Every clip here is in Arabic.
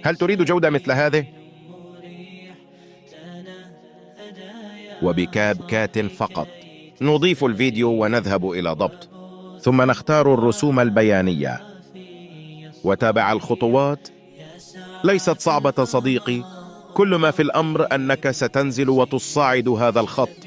هل تريد جودة مثل هذه؟ وبكابكات فقط نضيف الفيديو ونذهب إلى ضبط، ثم نختار الرسوم البيانية وتابع الخطوات. ليست صعبة صديقي، كل ما في الأمر أنك ستنزل وتصعد هذا الخط.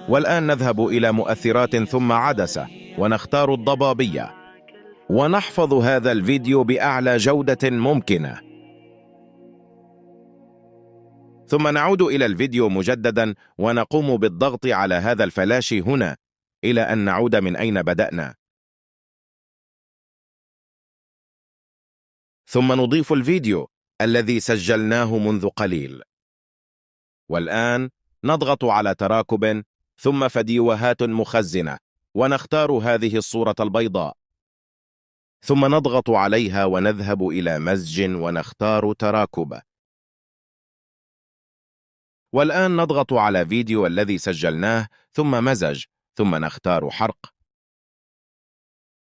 والآن نذهب إلى مؤثرات ثم عدسة ونختار الضبابية ونحفظ هذا الفيديو بأعلى جودة ممكنة، ثم نعود إلى الفيديو مجددا ونقوم بالضغط على هذا الفلاش هنا إلى أن نعود من أين بدأنا، ثم نضيف الفيديو الذي سجلناه منذ قليل. والآن نضغط على تراكب ثم فيديوهات مخزنة ونختار هذه الصورة البيضاء، ثم نضغط عليها ونذهب إلى مزج ونختار تراكب. والآن نضغط على فيديو الذي سجلناه ثم مزج، ثم نختار حرق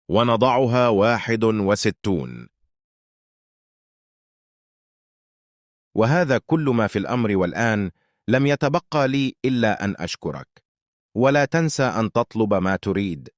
ونضعها 61. وهذا كل ما في الأمر. والآن لم يتبقى لي إلا أن أشكرك، ولا تنسى أن تطلب ما تريد.